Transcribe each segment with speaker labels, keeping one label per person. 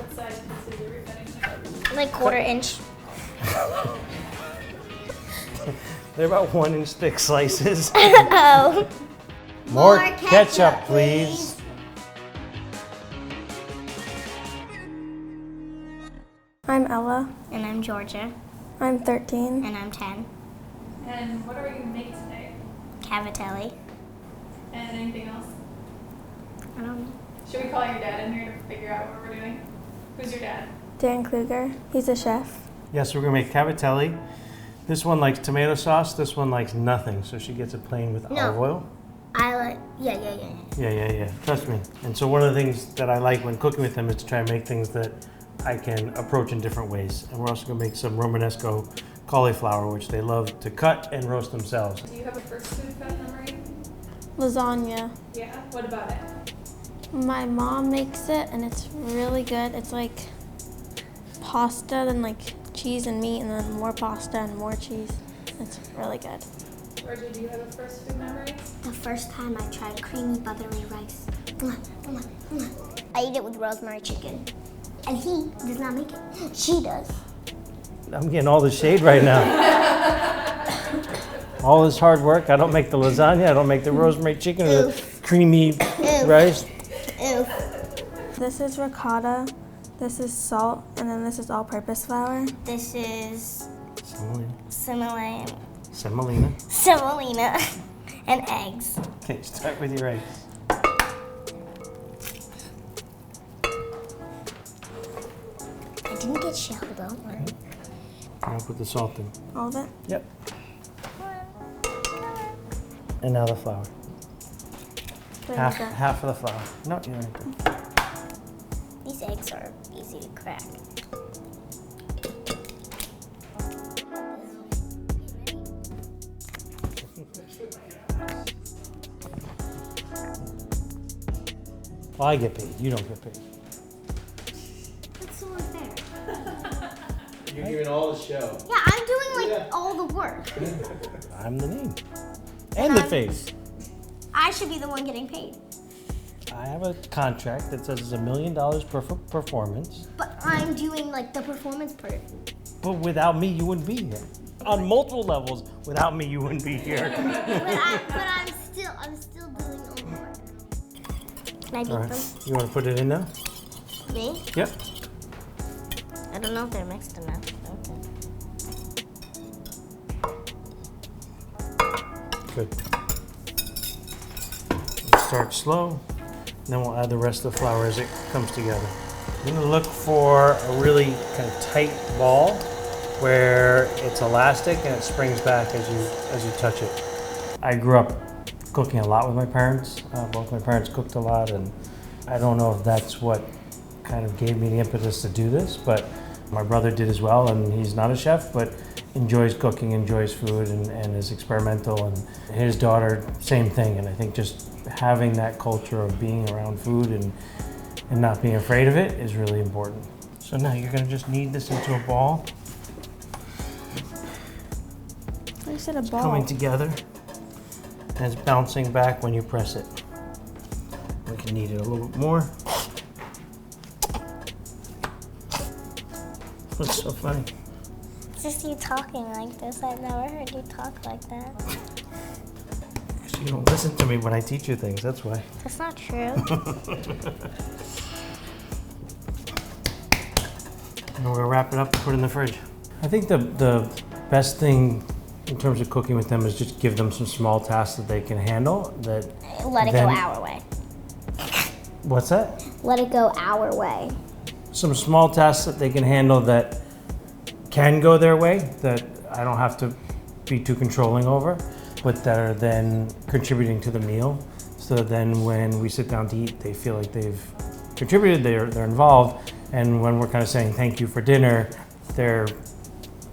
Speaker 1: What size pieces are we cutting?
Speaker 2: Like quarter-inch.
Speaker 3: They're about 1-inch thick slices.
Speaker 2: Oh.
Speaker 3: More ketchup, please.
Speaker 4: I'm Ella.
Speaker 2: And I'm Georgia.
Speaker 4: I'm 13.
Speaker 2: And I'm 10.
Speaker 1: And what are we going to make today?
Speaker 2: Cavatelli.
Speaker 1: And anything else?
Speaker 2: I don't know.
Speaker 1: Should we call your dad in here to figure out what we're doing? Who's your dad?
Speaker 4: Dan Kluger. He's a chef.
Speaker 3: Yes, we're gonna make cavatelli. This one likes tomato sauce. This one likes nothing, so she gets it plain with olive oil.
Speaker 2: I like, yeah.
Speaker 3: Yeah. Trust me. And so one of the things that I like when cooking with them is to try and make things that I can approach in different ways. And we're also gonna make some Romanesco cauliflower, which they love to cut and roast themselves.
Speaker 1: Do you have a first food fun memory?
Speaker 4: Lasagna.
Speaker 1: Yeah. What about it?
Speaker 4: My mom makes it and it's really good. It's like pasta, then like cheese and meat, and then more pasta and more cheese. It's really good.
Speaker 1: Georgia, do you have a first food memory?
Speaker 2: The first time I tried creamy buttery rice. I eat it with rosemary chicken. And he does not make it. She does.
Speaker 3: I'm getting all the shade right now. All this hard work. I don't make the lasagna. I don't make the rosemary chicken or the creamy rice.
Speaker 2: Ew.
Speaker 4: This is ricotta. This is salt, and then this is all-purpose flour.
Speaker 2: This is
Speaker 3: Semolina.
Speaker 2: semolina and eggs.
Speaker 3: Okay, start with your eggs.
Speaker 2: I didn't get shelled, don't worry.
Speaker 3: I'll put the salt in.
Speaker 4: All of it?
Speaker 3: Yep. And now the flour. Half of the flour. No, you don't need to.
Speaker 2: These eggs are easy to crack.
Speaker 3: Well, I get paid. You don't get paid.
Speaker 2: That's so unfair.
Speaker 3: You're giving all the show.
Speaker 2: Yeah, I'm doing like all the work.
Speaker 3: I'm the name. And the face.
Speaker 2: I should be the one getting paid.
Speaker 3: I have a contract that says it's $1 million per performance.
Speaker 2: But I'm doing like the performance part.
Speaker 3: But without me, you wouldn't be here. On multiple levels, without me, you wouldn't be here.
Speaker 2: but I'm still doing all the work. Can I beat them?
Speaker 3: You want to put it in now?
Speaker 2: Me?
Speaker 3: Yep.
Speaker 2: I don't know if they're mixed enough. Okay.
Speaker 3: Good. Start slow, then we'll add the rest of the flour as it comes together. You're gonna look for a really kind of tight ball where it's elastic and it springs back as you touch it. I grew up cooking a lot with my parents. Both my parents cooked a lot, and I don't know if that's what kind of gave me the impetus to do this, but my brother did as well, and he's not a chef, but enjoys cooking, enjoys food, and is experimental. And his daughter, same thing. And I think just having that culture of being around food and not being afraid of it is really important. So now you're gonna just knead this into a ball.
Speaker 4: I said a ball.
Speaker 3: Coming together, and it's bouncing back when you press it. We can knead it a little bit more. That's so funny.
Speaker 2: It's just you talking like this. I've never heard you talk like that.
Speaker 3: Because you don't listen to me when I teach you things, that's why.
Speaker 2: That's not true.
Speaker 3: And we're gonna wrap it up and put it in the fridge. I think the best thing in terms of cooking with them is just give them some small tasks that they can handle. That
Speaker 2: Let it go our way.
Speaker 3: What's that?
Speaker 2: Let it go our way.
Speaker 3: Some small tasks that they can handle that can go their way, that I don't have to be too controlling over, but that are then contributing to the meal. So then when we sit down to eat, they feel like they've contributed, they're involved, and when we're kind of saying thank you for dinner, they're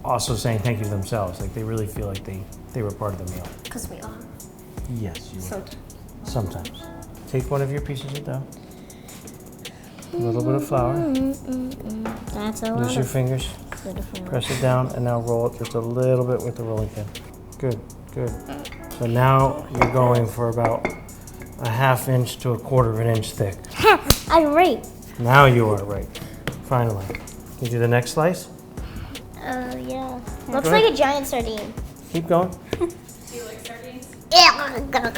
Speaker 3: also saying thank you to themselves. Like they really feel like they were part of the meal.
Speaker 2: Because we are.
Speaker 3: Yes, you are. Sometimes. Take one of your pieces of dough. A little bit of flour.
Speaker 2: That's a lot.
Speaker 3: Use your fingers. Press it down and now roll it just a little bit with the rolling pin. Good, good. So now you're going for about a 1/2 inch to 1/4 inch thick.
Speaker 2: I'm right.
Speaker 3: Now you are right. Finally. You do the next slice?
Speaker 2: Yeah.
Speaker 3: Go
Speaker 2: Looks
Speaker 3: ahead.
Speaker 2: like a giant sardine.
Speaker 3: Keep going.
Speaker 1: Do you like sardines?
Speaker 2: Yeah.
Speaker 1: What about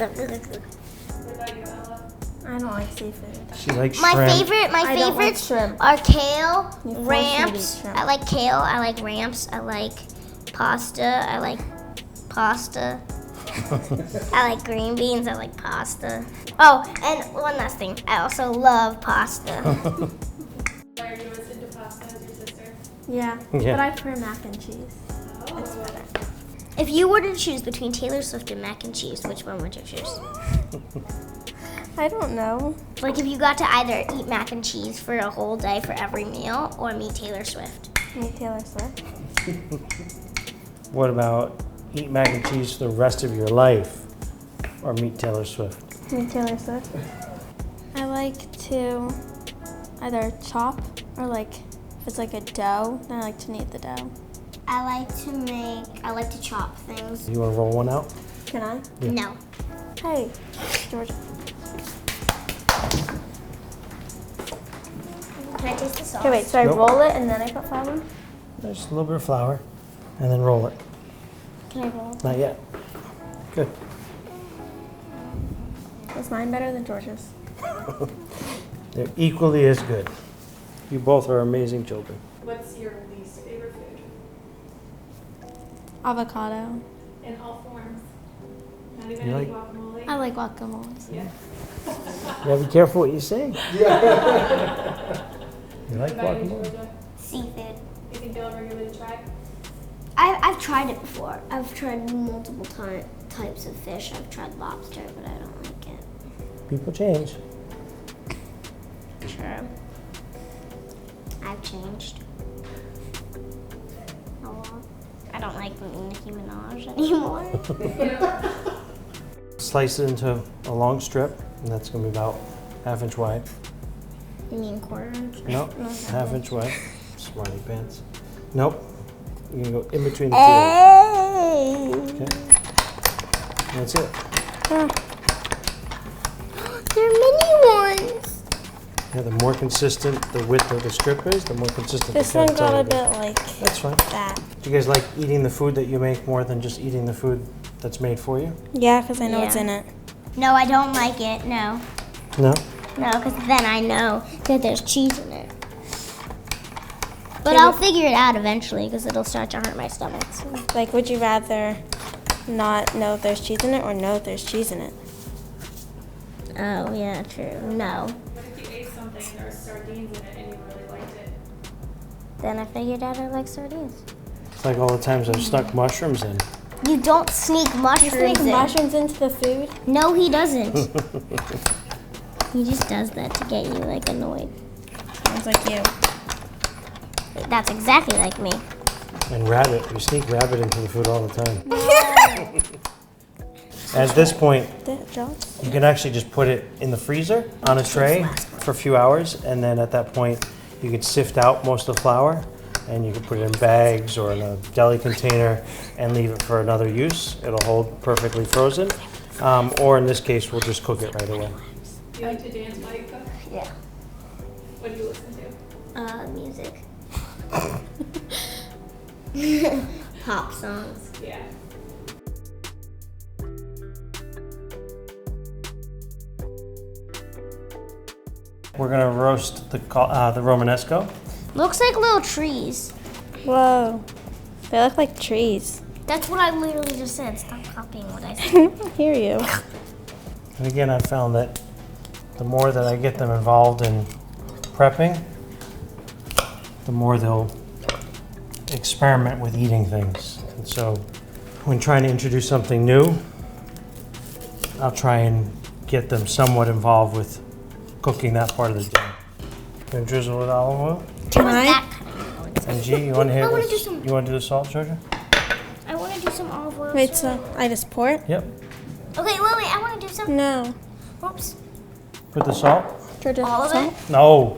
Speaker 1: you, Ella?
Speaker 4: I don't like seafood.
Speaker 3: She likes
Speaker 2: My
Speaker 3: shrimp.
Speaker 4: I don't like
Speaker 2: favorites
Speaker 4: shrimp.
Speaker 2: are kale,
Speaker 4: You force me to eat
Speaker 2: ramps.
Speaker 4: shrimp.
Speaker 2: I like kale. I like ramps. I like pasta. I like pasta. I like green beans. I like pasta. Oh, and one last thing. I also love pasta.
Speaker 1: Are you as into pasta as your sister?
Speaker 4: Yeah,
Speaker 3: Yeah.
Speaker 4: but I prefer mac and cheese.
Speaker 1: Oh.
Speaker 4: It's better.
Speaker 2: If you were to choose between Taylor Swift and mac and cheese, which one would you choose?
Speaker 4: I don't know.
Speaker 2: Like if you got to either eat mac and cheese for a whole day for every meal or meet Taylor Swift.
Speaker 4: Meet Taylor Swift.
Speaker 3: What about eat mac and cheese for the rest of your life or meet Taylor Swift?
Speaker 4: Meet Taylor Swift. I like to either chop or like if it's like a dough, then I like to knead the dough.
Speaker 2: I like to chop things.
Speaker 3: You want to roll one out?
Speaker 4: Can I?
Speaker 3: Yeah.
Speaker 2: No.
Speaker 4: Hey, Georgia.
Speaker 2: Can I taste the sauce?
Speaker 4: Okay, wait, so I
Speaker 3: Nope.
Speaker 4: roll it and then I put flour?
Speaker 3: Just a little bit of flour and then roll it.
Speaker 2: Can I roll?
Speaker 3: Not yet. Good.
Speaker 4: Was mine better than George's?
Speaker 3: They're equally as good. You both are amazing children.
Speaker 1: What's your least favorite food?
Speaker 4: Avocado.
Speaker 1: In all forms. Not even
Speaker 3: You
Speaker 1: any
Speaker 3: like-
Speaker 1: guacamole?
Speaker 4: I like guacamole.
Speaker 1: Yeah.
Speaker 3: You gotta be careful what you say. You like
Speaker 1: What about you,
Speaker 3: guacamole?
Speaker 1: Georgia?
Speaker 2: Seafood.
Speaker 1: You think you'll ever give it a try?
Speaker 2: I've tried it before. I've tried multiple types of fish. I've tried lobster, but I don't like it.
Speaker 3: People change.
Speaker 2: Sure. I've changed. A lot. I don't like Nicki Minaj anymore.
Speaker 3: Slice it into a long strip, and that's gonna be about ½ inch wide.
Speaker 2: You mean quarter inch?
Speaker 3: Nope, ½ inch wide. Smarty pants. Nope. You're gonna go in between the
Speaker 2: Hey!
Speaker 3: two. Okay. That's it.
Speaker 2: They're mini ones.
Speaker 3: Yeah, the more consistent the width of the strip is, the more consistent
Speaker 4: This
Speaker 3: the
Speaker 4: one got a
Speaker 3: cavatelli
Speaker 4: bit
Speaker 3: is.
Speaker 4: like
Speaker 3: That's fine.
Speaker 4: that.
Speaker 3: Do you guys like eating the food that you make more than just eating the food that's made for you?
Speaker 4: Yeah, because I know
Speaker 2: Yeah.
Speaker 4: it's in it.
Speaker 2: No, I don't like it. No.
Speaker 3: No?
Speaker 2: No, because then I know that there's cheese in it. But I'll figure it out eventually because it'll start to hurt my stomach. So.
Speaker 4: Like, would you rather not know if there's cheese in it or know if there's cheese in it?
Speaker 2: Oh, yeah, true. No.
Speaker 1: What if you ate something and there was sardines in it and you really liked it?
Speaker 2: Then I figured out I like sardines.
Speaker 3: It's like all the times I've snuck mushrooms in.
Speaker 2: You don't sneak
Speaker 4: You
Speaker 2: mushrooms
Speaker 4: sneak
Speaker 2: in.
Speaker 4: mushrooms into the food?
Speaker 2: No, he doesn't. He just does that to get you, like, annoyed.
Speaker 4: Sounds like you.
Speaker 2: That's exactly like me.
Speaker 3: And rabbit. You sneak rabbit into the food all the time. At this point,
Speaker 4: Jones?
Speaker 3: you can actually just put it in the freezer on a tray for a few hours, and then at that point, you could sift out most of the flour, and you can put it in bags or in a deli container and leave it for another use. It'll hold perfectly frozen. Or in this case, we'll just cook it right away.
Speaker 1: Do you like to dance while you cook?
Speaker 2: Yeah.
Speaker 1: What do you listen to?
Speaker 2: Music. Pop songs.
Speaker 1: Yeah.
Speaker 3: We're gonna roast the Romanesco.
Speaker 2: Looks like little trees.
Speaker 4: Whoa. They look like trees.
Speaker 2: That's what I literally just said. Stop copying what I said.
Speaker 4: I hear you.
Speaker 3: And again, I found that the more that I get them involved in prepping, the more they'll experiment with eating things. And so when trying to introduce something new, I'll try and get them somewhat involved with cooking that part of the day. Gonna drizzle with olive oil.
Speaker 4: Can
Speaker 2: What's
Speaker 4: I?
Speaker 2: that kind of
Speaker 3: And G, you want to hit
Speaker 2: I wanna
Speaker 3: this?
Speaker 2: do some-
Speaker 3: You want to do the salt, Georgia?
Speaker 2: I want to do some olive oil.
Speaker 4: Wait, so I just pour it?
Speaker 3: Yep.
Speaker 2: Okay, wait. I want to do some.
Speaker 4: No.
Speaker 2: Oops.
Speaker 3: Put the salt.
Speaker 4: Georgia,
Speaker 2: All of
Speaker 4: salt?
Speaker 2: it?
Speaker 3: No.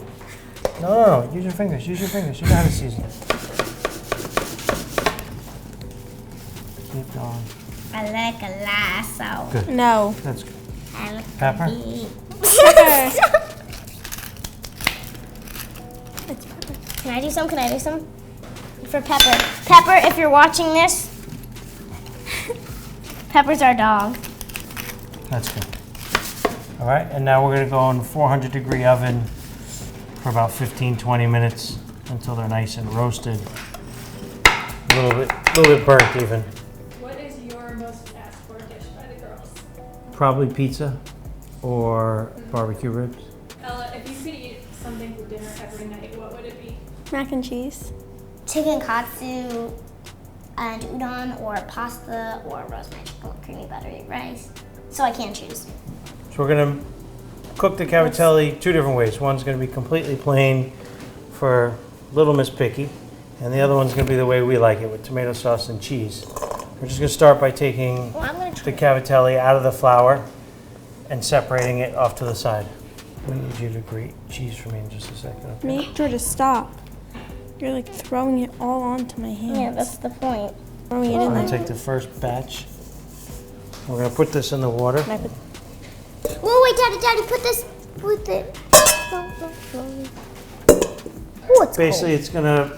Speaker 3: No. Use your fingers. Use your fingers. You know how to season it. Keep going.
Speaker 2: I like a lot of salt.
Speaker 3: Good.
Speaker 4: No.
Speaker 3: That's good.
Speaker 2: I like
Speaker 3: Pepper?
Speaker 2: to eat.
Speaker 4: Pepper. It's pepper.
Speaker 2: Can I do some? Can I do some? For Pepper. Pepper, if you're watching this, Pepper's our dog.
Speaker 3: That's good. All right, and now we're gonna go in 400-degree oven for about 15-20 minutes until they're nice and roasted. A little bit burnt even.
Speaker 1: What is your most asked for dish by the girls?
Speaker 3: Probably pizza or barbecue ribs.
Speaker 1: Ella, if you could eat something for dinner every night, what would it be?
Speaker 4: Mac and cheese.
Speaker 2: Chicken katsu and udon or pasta or rosemary chicken with creamy buttery rice. So I can't choose.
Speaker 3: So we're gonna cook the cavatelli two different ways. One's gonna be completely plain for Little Miss Picky, and the other one's gonna be the way we like it with tomato sauce and cheese. We're just gonna start by taking
Speaker 2: Well, I'm gonna
Speaker 3: the
Speaker 2: try.
Speaker 3: cavatelli out of the flour and separating it off to the side. I need you to grate cheese for me in just a second. Okay?
Speaker 4: Make sure to stop. You're like throwing it all onto my hands.
Speaker 2: Yeah, that's the point.
Speaker 4: throwing it
Speaker 3: I'm
Speaker 4: in
Speaker 3: gonna
Speaker 4: there.
Speaker 3: take the first batch. We're gonna put this in the water.
Speaker 4: Can I put-
Speaker 2: Whoa, wait, Daddy, put this with it. Oh, it's
Speaker 3: Basically, it's gonna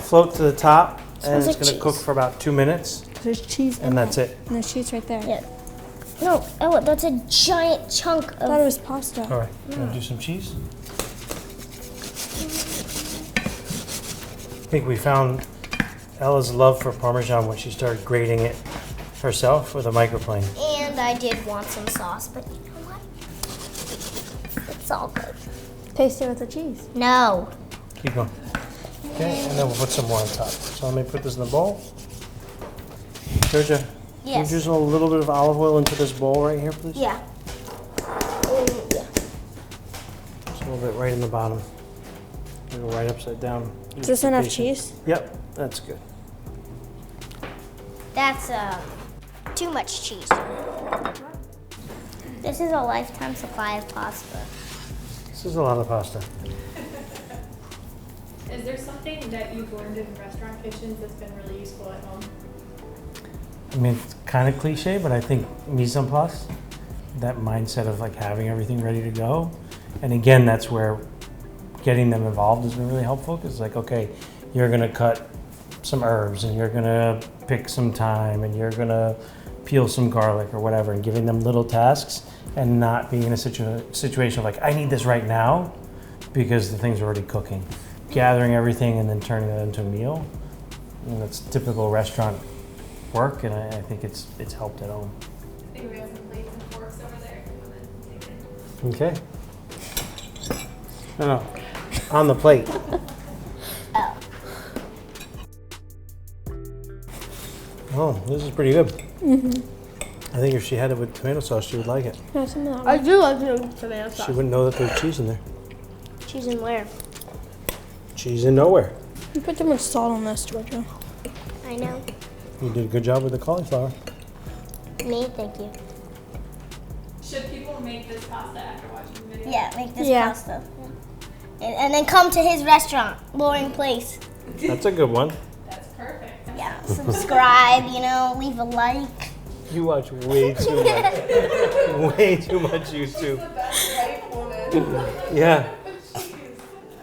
Speaker 3: float to the top, and
Speaker 2: Smells
Speaker 3: it's
Speaker 2: like
Speaker 3: gonna cook
Speaker 2: cheese.
Speaker 3: for about 2 minutes,
Speaker 4: There's cheese in
Speaker 3: and that's
Speaker 4: there.
Speaker 3: it.
Speaker 4: And there's cheese right there.
Speaker 2: Yeah. No, Ella, that's a giant chunk
Speaker 4: I thought it
Speaker 2: of.
Speaker 4: was pasta.
Speaker 3: All right, gonna do some cheese. I think we found Ella's love for Parmesan when she started grating it herself with a microplane.
Speaker 2: And I did want some sauce, but you know what? It's all good.
Speaker 4: Taste it with the cheese.
Speaker 2: No.
Speaker 3: Keep going. Okay, and then we'll put some more on top. So let me put this in the bowl. Georgia, can you
Speaker 2: Yes.
Speaker 3: drizzle a little bit of olive oil into this bowl right here, please?
Speaker 2: Yeah. Yeah.
Speaker 3: Just a little bit right in the bottom. Go right upside down.
Speaker 4: Is this enough cheese?
Speaker 3: Yep, that's good.
Speaker 2: That's too much cheese. This is a lifetime supply of pasta.
Speaker 3: This is a lot of pasta.
Speaker 1: Is there something that you've learned in restaurant kitchens that's been really useful at home?
Speaker 3: I mean, it's kind of cliche, but I think mise en place, that mindset of like having everything ready to go. And again, that's where getting them involved has been really helpful, because like, okay, you're gonna cut some herbs and you're gonna pick some thyme and you're gonna peel some garlic or whatever, and giving them little tasks and not being in a situation of like, I need this right now because the thing's already cooking. Gathering everything and then turning it into a meal. And that's typical restaurant work, and I think it's helped at home.
Speaker 1: I think we have some plates and forks over there if you want to take it.
Speaker 3: Okay. No, on the plate.
Speaker 2: Oh.
Speaker 3: Oh, this is pretty good. I think if she had it with tomato sauce, she would like it.
Speaker 4: Yeah, some of that
Speaker 2: I
Speaker 4: one.
Speaker 2: do like the tomato sauce.
Speaker 3: She wouldn't know that there's cheese in there.
Speaker 2: Cheese in where?
Speaker 3: Cheese in nowhere.
Speaker 4: You put too much salt on this, Georgia.
Speaker 2: I know.
Speaker 3: You did a good job with the cauliflower.
Speaker 2: Me, thank you.
Speaker 1: Should people make this pasta after watching the video?
Speaker 2: Yeah, make this
Speaker 4: Yeah.
Speaker 2: pasta. And then come to his restaurant, Loring Place.
Speaker 3: That's a good one.
Speaker 1: That's perfect.
Speaker 2: Yeah, subscribe, leave a like.
Speaker 3: You watch way too much. Way too much YouTube.
Speaker 1: The best white woman.
Speaker 3: Yeah.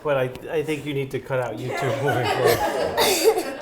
Speaker 3: But I think you need to cut out YouTube moving forward.